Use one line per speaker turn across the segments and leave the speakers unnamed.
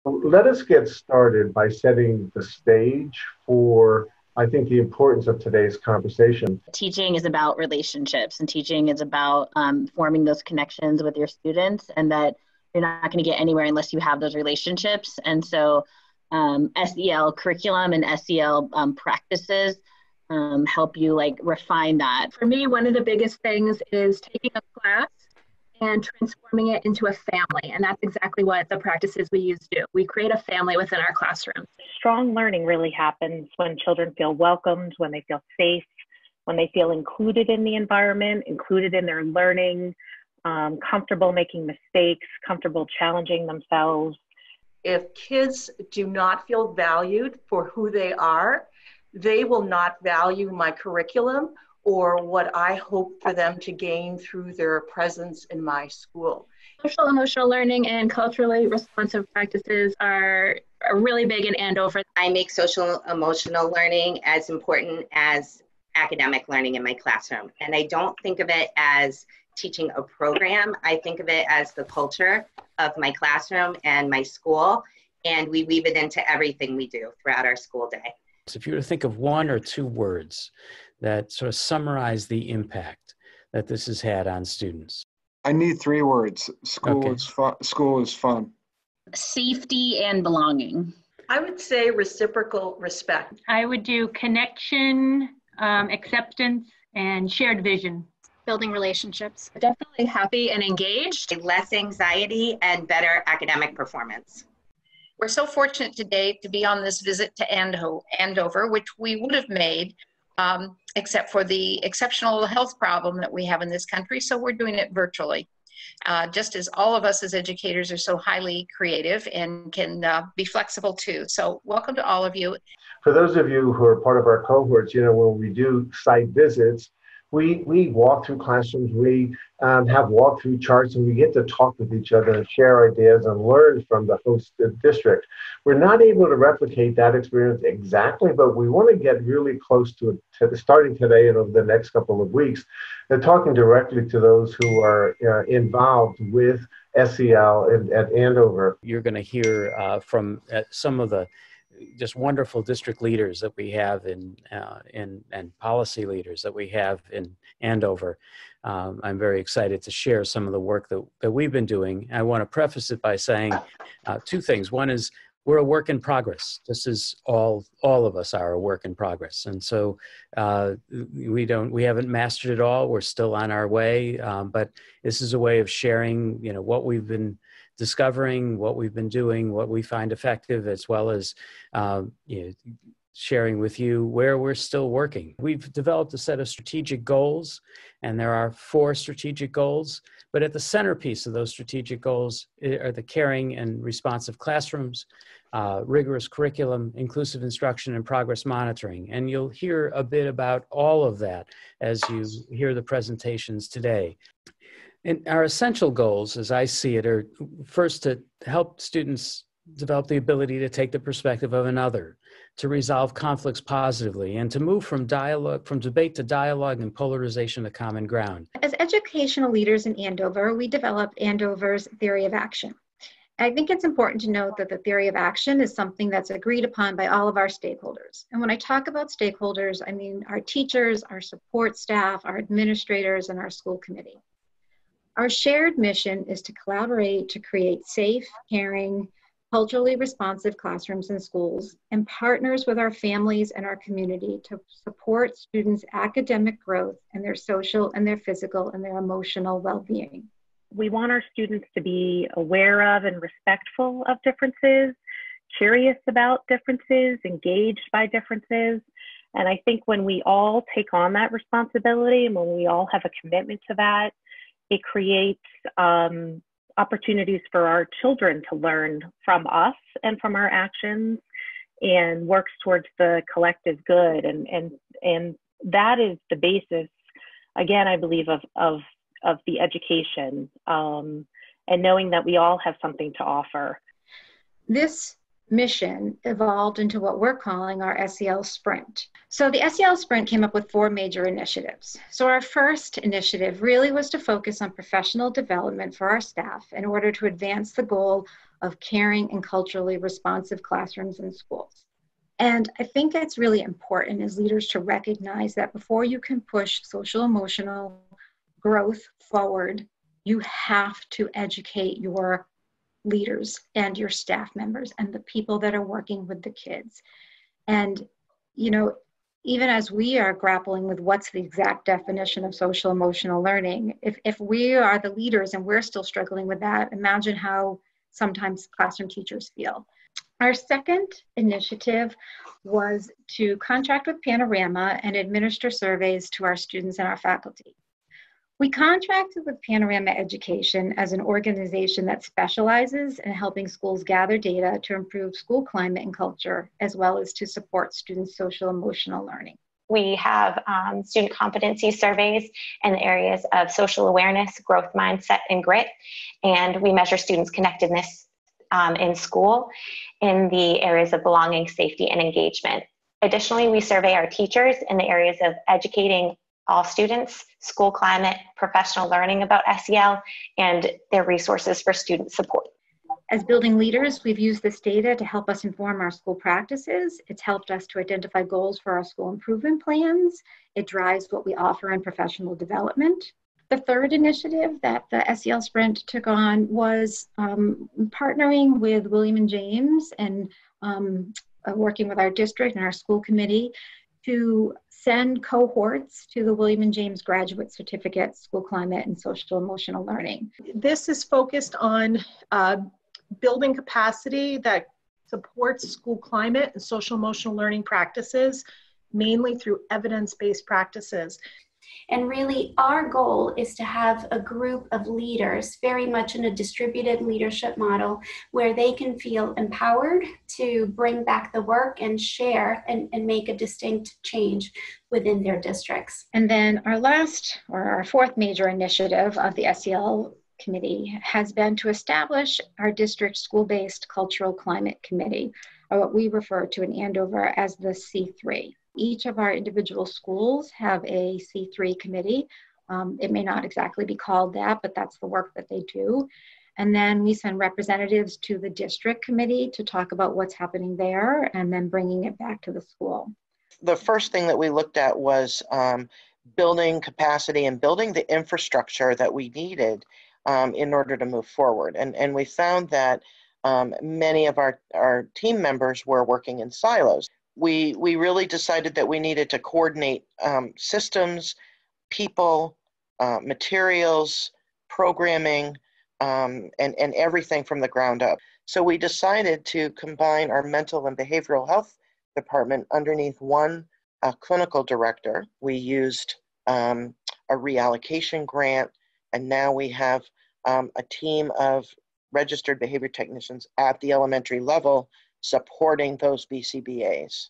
Let us get started by setting the stage for, I think, the importance of today's conversation.
Teaching is about relationships, and teaching is about forming those connections with your students, and that you're not going to get anywhere unless you have those relationships. And so SEL curriculum and SEL practices help you refine that.
For me, one of the biggest things is taking a class and transforming it into a family. And that's exactly what the practices we use do. We create a family within our classrooms.
Strong learning really happens when children feel welcomed, when they feel safe, when they feel included in the environment, included in their learning, comfortable making mistakes, comfortable challenging themselves.
If kids do not feel valued for who they are, they will not value my curriculum or what I hope for them to gain through their presence in my school.
Social emotional learning and culturally responsive practices are really big in Andover.
I make social emotional learning as important as academic learning in my classroom. And I don't think of it as teaching a program. I think of it as the culture of my classroom and my school. And we weave it into everything we do throughout our school day.
So if you were to think of one or two words that sort of summarize the impact that this has had on students.
I need three words. School is fun.
Safety and belonging.
I would say reciprocal respect.
I would do connection, acceptance, and shared vision.
Building relationships.
Definitely happy and engaged.
Less anxiety and better academic performance.
We're so fortunate today to be on this visit to Andover, which we would have made except for the exceptional health problem that we have in this country. So we're doing it virtually. Just as all of us as educators are so highly creative and can be flexible too. So welcome to all of you.
For those of you who are part of our cohorts, when we do site visits, we walk through classrooms, we have walkthrough charts, and we get to talk with each other and share ideas and learn from the host district. We're not able to replicate that experience exactly, but we want to get really close to it, starting today and over the next couple of weeks, and talking directly to those who are involved with SEL at Andover.
You're going to hear from some of the just wonderful district leaders that we have and policy leaders that we have in Andover. I'm very excited to share some of the work that we've been doing. I want to preface it by saying two things. One is we're a work in progress. This is all of us are a work in progress. And so we haven't mastered it all. We're still on our way. But this is a way of sharing, what we've been discovering, what we've been doing, what we find effective, as well as sharing with you where we're still working. We've developed a set of strategic goals, and there are 4 strategic goals, but at the centerpiece of those strategic goals are the caring and responsive classrooms, rigorous curriculum, inclusive instruction, and progress monitoring. And you'll hear a bit about all of that as you hear the presentations today. And our essential goals, as I see it, are first to help students develop the ability to take the perspective of another, to resolve conflicts positively, and to move from debate to dialogue and polarization to common ground.
As educational leaders in Andover, we developed Andover's theory of action. I think it's important to note that the theory of action is something that's agreed upon by all of our stakeholders. And when I talk about stakeholders, I mean our teachers, our support staff, our administrators, and our school committee. Our shared mission is to collaborate to create safe, caring, culturally responsive classrooms and schools, and partners with our families and our community to support students' academic growth and their social and their physical and their emotional well-being.
We want our students to be aware of and respectful of differences, curious about differences, engaged by differences. And I think when we all take on that responsibility and when we all have a commitment to that, it creates opportunities for our children to learn from us and from our actions and works towards the collective good. And that is the basis, again, I believe, of the education and knowing that we all have something to offer.
This mission evolved into what we're calling our SEL Sprint. So the SEL Sprint came up with 4 major initiatives. So our first initiative really was to focus on professional development for our staff in order to advance the goal of caring and culturally responsive classrooms and schools. And I think it's really important as leaders to recognize that before you can push social emotional growth forward, you have to educate your leaders and your staff members and the people that are working with the kids. And, you know, even as we are grappling with what's the exact definition of social emotional learning, if we are the leaders and we're still struggling with that, imagine how sometimes classroom teachers feel. Our second initiative was to contract with Panorama and administer surveys to our students and our faculty. We contracted with Panorama Education as an organization that specializes in helping schools gather data to improve school climate and culture, as well as to support students' social emotional learning.
We have student competency surveys in the areas of social awareness, growth mindset, and grit. And we measure students' connectedness in school in the areas of belonging, safety, and engagement. Additionally, we survey our teachers in the areas of educating all students, school climate, professional learning about SEL, and their resources for student support.
As building leaders, we've used this data to help us inform our school practices. It's helped us to identify goals for our school improvement plans. It drives what we offer in professional development. The third initiative that the SEL Sprint took on was partnering with William & James and working with our district and our school committee to send cohorts to the William & James Graduate Certificate, School Climate and Social Emotional Learning.
This is focused on building capacity that supports school climate and social emotional learning practices, mainly through evidence-based practices.
And really, our goal is to have a group of leaders, very much in a distributed leadership model, where they can feel empowered to bring back the work and share and make a distinct change within their districts.
And then our fourth major initiative of the SEL committee has been to establish our district school-based cultural climate committee, or what we refer to in Andover as the C3. Each of our individual schools have a C3 committee. It may not exactly be called that, but that's the work that they do. And then we send representatives to the district committee to talk about what's happening there and then bringing it back to the school.
The first thing that we looked at was building capacity and building the infrastructure that we needed in order to move forward. And we found that many of our team members were working in silos. We really decided that we needed to coordinate systems, people, materials, programming, and everything from the ground up. So we decided to combine our mental and behavioral health department underneath one clinical director. We used a reallocation grant, and now we have a team of registered behavior technicians at the elementary level supporting those BCBAs.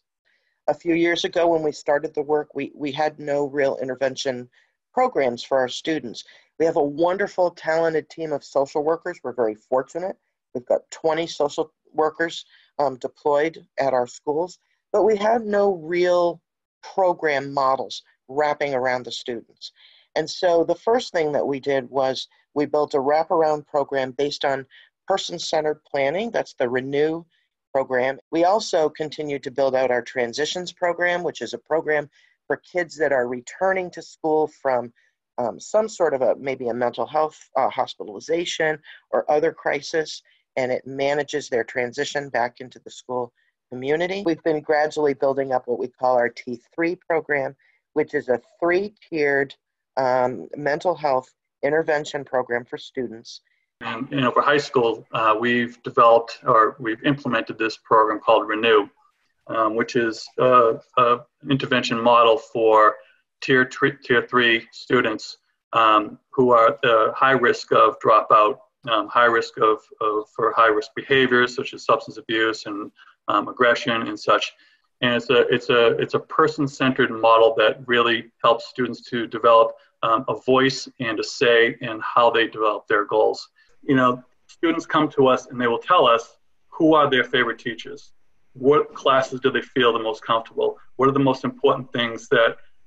A few years ago when we started the work, we had no real intervention programs for our students. We have a wonderful, talented team of social workers. We're very fortunate. We've got 20 social workers deployed at our schools, but we have no real program models wrapping around the students. And so the first thing that we did was we built a wraparound program based on person-centered planning. That's the Renew program. We also continued to build out our transitions program, which is a program for kids that are returning to school from some sort of maybe a mental health hospitalization or other crisis, and it manages their transition back into the school community. We've been gradually building up what we call our T3 program, which is a 3-tiered mental health intervention program for students.
And for high school, we've implemented this program called Renew, which is an intervention model for tier 3 students who are at high risk of dropout, high risk for high risk behaviors such as substance abuse and aggression and such. And it's a person-centered model that really helps students to develop a voice and a say in how they develop their goals. You know, students come to us and they will tell us who are their favorite teachers. What classes do they feel the most comfortable? What are the most important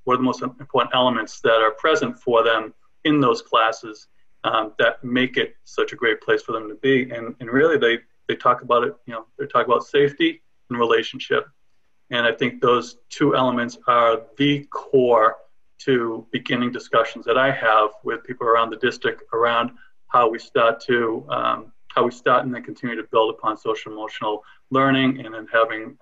what are the most important elements that are present for them in those classes that make it such a great place for them to be? And really they talk about it, they talk about safety and relationship. And I think those two elements are the core to beginning discussions that I have with people around the district around how we start and then continue to build upon social emotional learning and then having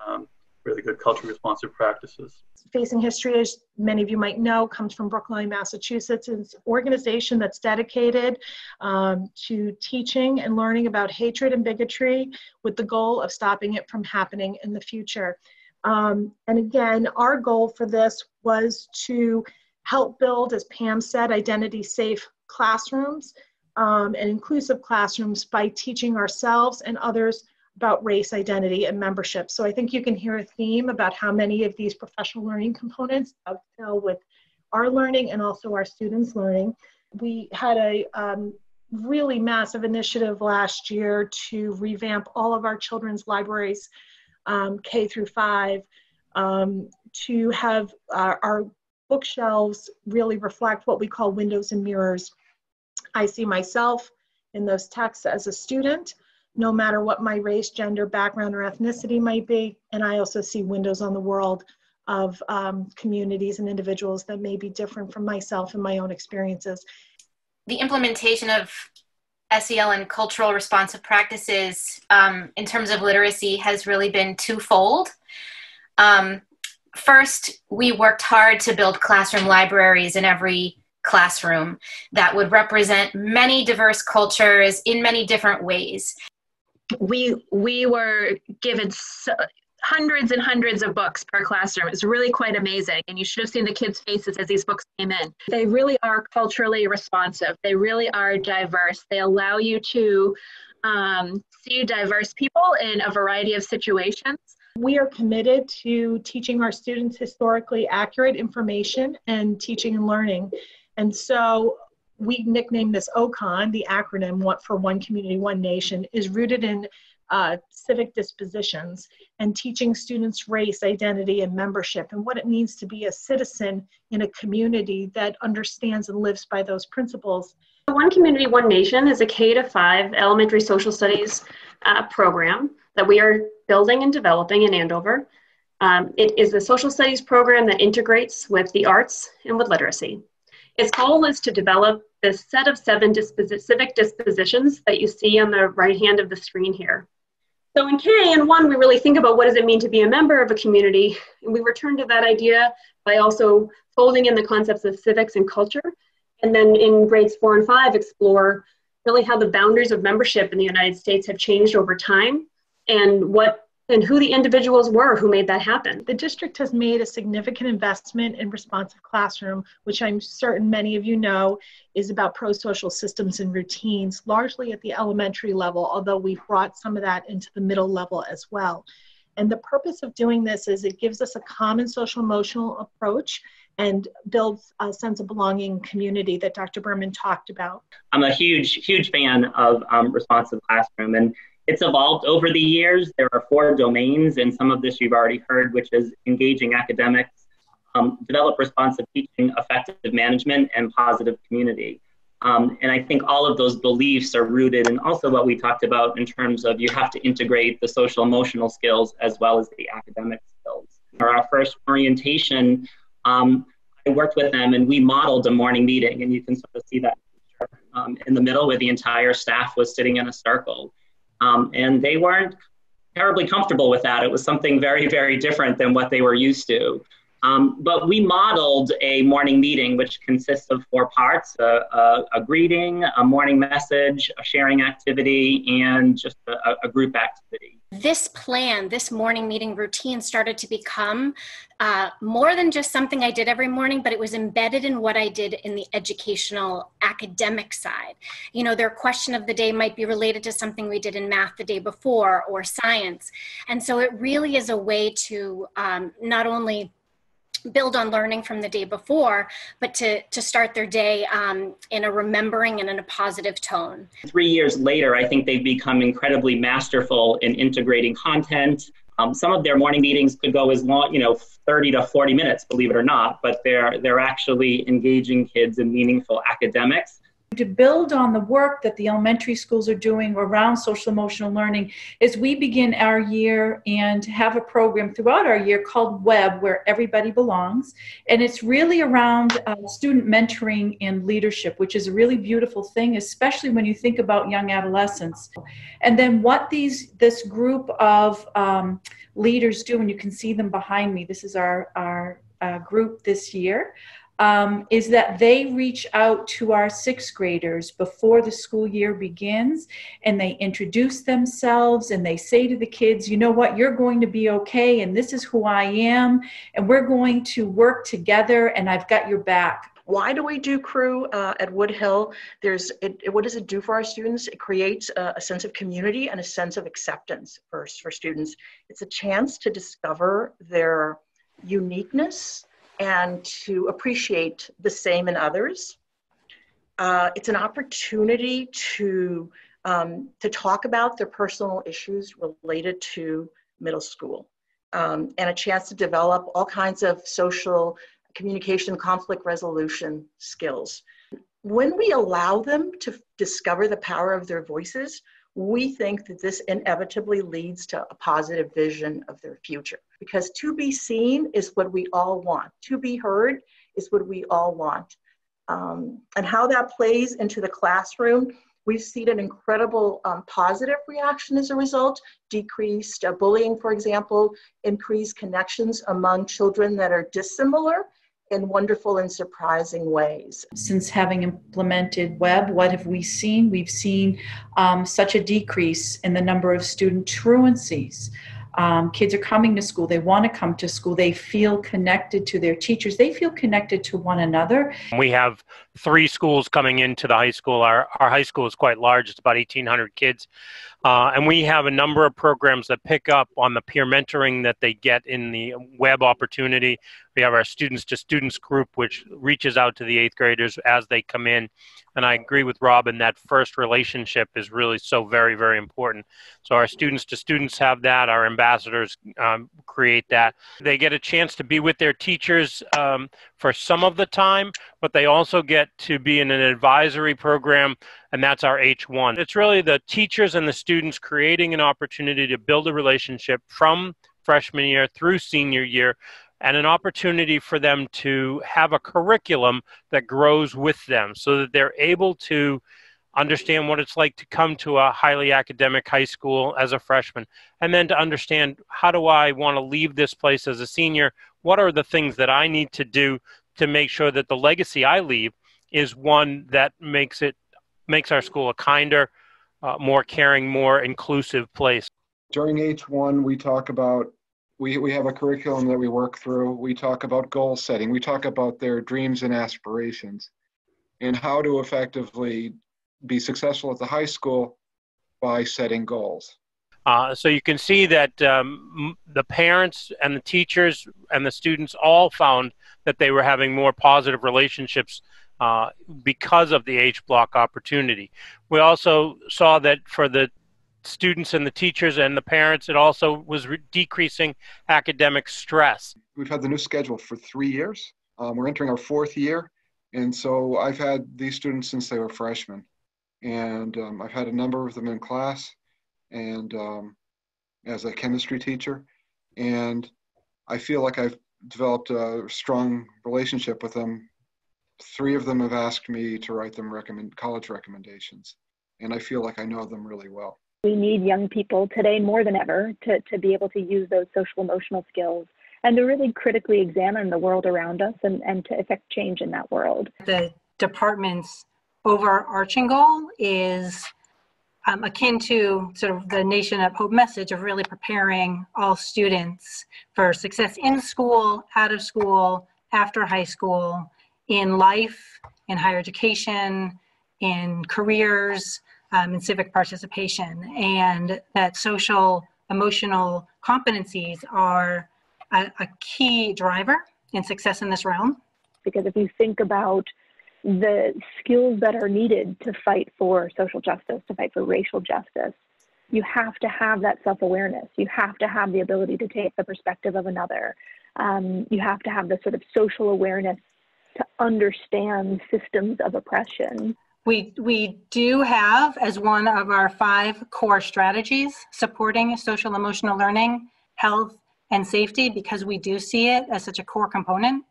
really good culturally responsive practices.
Facing History, as many of you might know, comes from Brookline, Massachusetts. It's an organization that's dedicated to teaching and learning about hatred and bigotry with the goal of stopping it from happening in the future. And again, our goal for this was to help build, as Pam said, identity-safe classrooms and inclusive classrooms by teaching ourselves and others about race, identity, and membership. So I think you can hear a theme about how many of these professional learning components dovetail with our learning and also our students' learning. We had a really massive initiative last year to revamp all of our children's libraries, K through 5, to have our bookshelves really reflect what we call windows and mirrors. I see myself in those texts as a student, no matter what my race, gender, background, or ethnicity might be. And I also see windows on the world of communities and individuals that may be different from myself and my own experiences.
The implementation of SEL and cultural responsive practices in terms of literacy has really been twofold. First, we worked hard to build classroom libraries in every classroom that would represent many diverse cultures in many different ways.
We were given hundreds and hundreds of books per classroom. It's really quite amazing. And you should have seen the kids' faces as these books came in. They really are culturally responsive. They really are diverse. They allow you to see diverse people in a variety of situations.
We are committed to teaching our students historically accurate information and teaching and learning. And so we nicknamed this OCON, the acronym for One Community, One Nation, is rooted in civic dispositions and teaching students race, identity, and membership, and what it means to be a citizen in a community that understands and lives by those principles.
One Community, One Nation is a K-5 elementary social studies program that we are building and developing in Andover. It is a social studies program that integrates with the arts and with literacy. Its goal is to develop this set of 7 civic dispositions that you see on the right hand of the screen here. So in K and 1, we really think about what does it mean to be a member of a community, and we return to that idea by also folding in the concepts of civics and culture, and then in grades 4 and 5 explore really how the boundaries of membership in the United States have changed over time and who the individuals were who made that happen.
The district has made a significant investment in responsive classroom, which I'm certain many of you know is about pro-social systems and routines, largely at the elementary level, although we've brought some of that into the middle level as well. And the purpose of doing this is it gives us a common social emotional approach and builds a sense of belonging and community that Dr. Berman talked about.
I'm a huge fan of responsive classroom, and it's evolved over the years. There are 4 domains, and some of this you've already heard, which is engaging academics, develop responsive teaching, effective management, and positive community. And I think all of those beliefs are rooted in also what we talked about in terms of you have to integrate the social emotional skills as well as the academic skills. For our first orientation, I worked with them and we modeled a morning meeting, and you can sort of see that in the middle where the entire staff was sitting in a circle. And they weren't terribly comfortable with that. It was something very, very different than what they were used to. But we modeled a morning meeting, which consists of 4 parts, a greeting, a morning message, a sharing activity, and just a group activity.
This plan, this morning meeting routine started to become more than just something I did every morning, but it was embedded in what I did in the educational academic side. You know, their question of the day might be related to something we did in math the day before or science. And so it really is a way to not only build on learning from the day before, but to start their day in a remembering and in a positive tone.
3 years later, I think they've become incredibly masterful in integrating content. Some of their morning meetings could go as long, 30 to 40 minutes, believe it or not, but they're actually engaging kids in meaningful academics.
to build on the work that the elementary schools are doing around social emotional learning is we begin our year and have a program throughout our year called WEB, where everybody belongs. And it's really around student mentoring and leadership, which is a really beautiful thing, especially when you think about young adolescents. And then what this group of leaders do, and you can see them behind me, this is our group this year, is that they reach out to our sixth graders before the school year begins, and they introduce themselves, and they say to the kids, you know what, you're going to be okay, and this is who I am, and we're going to work together, and I've got your back.
Why do we do Crew at Woodhill? What does it do for our students? It creates a sense of community and a sense of acceptance for students. It's a chance to discover their uniqueness and to appreciate the same in others. It's an opportunity to talk about their personal issues related to middle school, and a chance to develop all kinds of social communication, conflict resolution skills. When we allow them to discover the power of their voices, we think that this inevitably leads to a positive vision of their future. Because to be seen is what we all want. To be heard is what we all want. And how that plays into the classroom, we've seen an incredible positive reaction as a result. Decreased bullying, for example, increased connections among children that are dissimilar in wonderful and surprising ways.
Since having implemented WEB, what have we seen? We've seen such a decrease in the number of student truancies. Kids are coming to school. They want to come to school. They feel connected to their teachers. They feel connected to one another.
We have 3 schools coming into the high school. Our high school is quite large. It's about 1,800 kids. And we have a number of programs that pick up on the peer mentoring that they get in the WEB opportunity. We have our Students to Students group, which reaches out to the 8th graders as they come in. And I agree with Robin, that first relationship is really so very, very important. So our Students to Students have that. Our ambassadors create that. They get a chance to be with their teachers for some of the time, but they also get to be in an advisory program, and that's our H1. It's really the teachers and the students creating an opportunity to build a relationship from freshman year through senior year, and an opportunity for them to have a curriculum that grows with them so that they're able to understand what it's like to come to a highly academic high school as a freshman, and then to understand, how do I want to leave this place as a senior? What are the things that I need to do to make sure that the legacy I leave is one that makes our school a kinder, more caring, more inclusive place?
During H1, we talk about, we have a curriculum that we work through. We talk about goal setting. We talk about their dreams and aspirations and how to effectively be successful at the high school by setting goals.
So you can see that the parents and the teachers and the students all found that they were having more positive relationships because of the H block opportunity. We also saw that for the students and the teachers and the parents, it also was decreasing academic stress.
We've had the new schedule for 3 years. We're entering our 4th year. And so I've had these students since they were freshmen. And I've had a number of them in class and as a chemistry teacher. And I feel like I've developed a strong relationship with them. 3 of them have asked me to write them college recommendations. And I feel like I know them really well.
We need young people today more than ever to be able to use those social emotional skills and to really critically examine the world around us and to affect change in that world.
The department's overarching goal is akin to sort of the Nation of Hope message of really preparing all students for success in school, out of school, after high school, in life, in higher education, in careers, in civic participation. And that social emotional competencies are a key driver in success in this realm.
Because if you think about the skills that are needed to fight for social justice, to fight for racial justice, you have to have that self-awareness. You have to have the ability to take the perspective of another. You have to have the sort of social awareness to understand systems of oppression.
We do have as one of our 5 core strategies supporting social emotional learning, health, and safety, because we do see it as such a core component.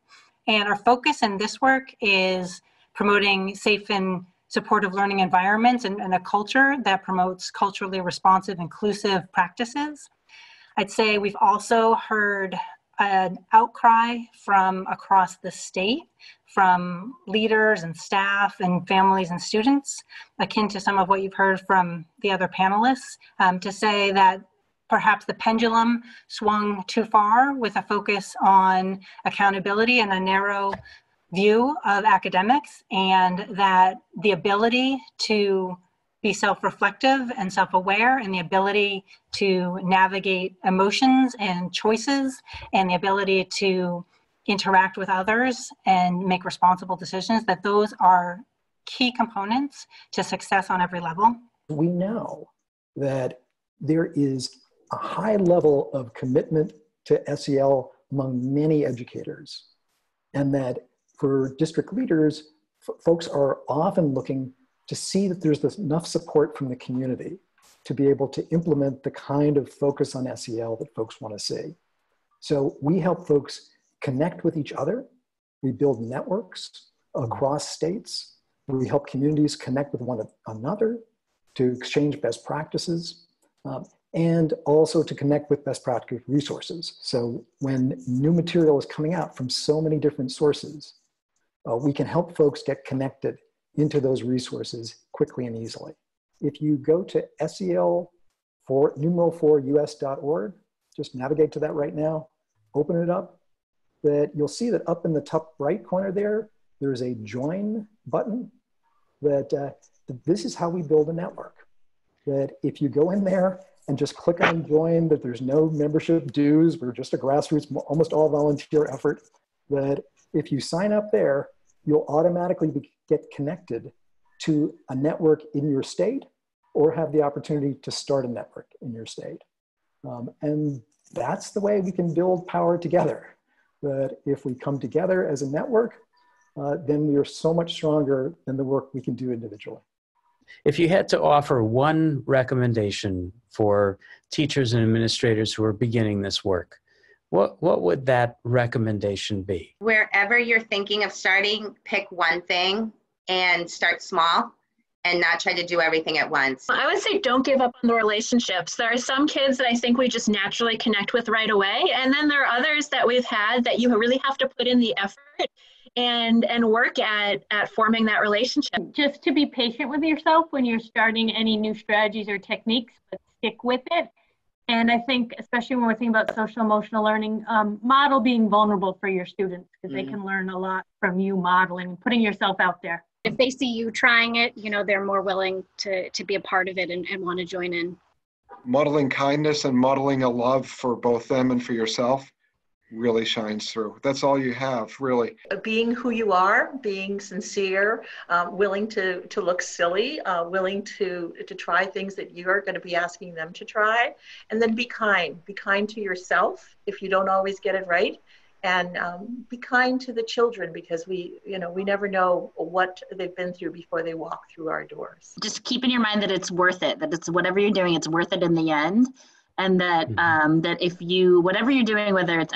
And our focus in this work is promoting safe and supportive learning environments and a culture that promotes culturally responsive, inclusive practices. I'd say we've also heard an outcry from across the state, from leaders and staff and families and students, akin to some of what you've heard from the other panelists, to say that perhaps the pendulum swung too far with a focus on accountability and a narrow view of academics, and that the ability to be self-reflective and self-aware, and the ability to navigate emotions and choices, and the ability to interact with others and make responsible decisions, that those are key components to success on every level.
We know that there is a high level of commitment to SEL among many educators, and that for district leaders, folks are often looking to see that there's enough support from the community to be able to implement the kind of focus on SEL that folks want to see. So we help folks connect with each other. We build networks across states. We help communities connect with one another to exchange best practices, and also to connect with best practice resources. So when new material is coming out from so many different sources, we can help folks get connected into those resources quickly and easily. If you go to SEL4us.org, just navigate to that right now, open it up, that you'll see that up in the top right corner there's a join button, that this is how we build a network. That if you go in there and just click on join, that there's no membership dues, we're just a grassroots, almost all volunteer effort, that if you sign up there, you'll automatically get connected to a network in your state, or have the opportunity to start a network in your state. And that's the way we can build power together. That if we come together as a network, then we are so much stronger than the work we can do individually.
If you had to offer one recommendation for teachers and administrators who are beginning this work, what would that recommendation be?
Wherever you're thinking of starting, pick one thing and start small and not try to do everything at once.
I would say don't give up on the relationships. There are some kids that I think we just naturally connect with right away. And then there are others that we've had that you really have to put in the effort and work at forming that relationship.
Just to be patient with yourself when you're starting any new strategies or techniques, but stick with it. And I think, especially when we're thinking about social emotional learning, model being vulnerable for your students, because they can learn a lot from you modeling and putting yourself out there.
If they see you trying it, they're more willing to be a part of it and want to join in.
Modeling kindness and modeling a love for both them and for yourself really shines through. That's all you have, really.
Being who you are, being sincere, willing to look silly, willing to try things that you're going to be asking them to try, and then be kind. Be kind to yourself if you don't always get it right, and be kind to the children, because we never know what they've been through before they walk through our doors.
Just keep in your mind that it's worth it, that it's whatever you're doing, it's worth it in the end. And that that if whatever you're doing, whether it's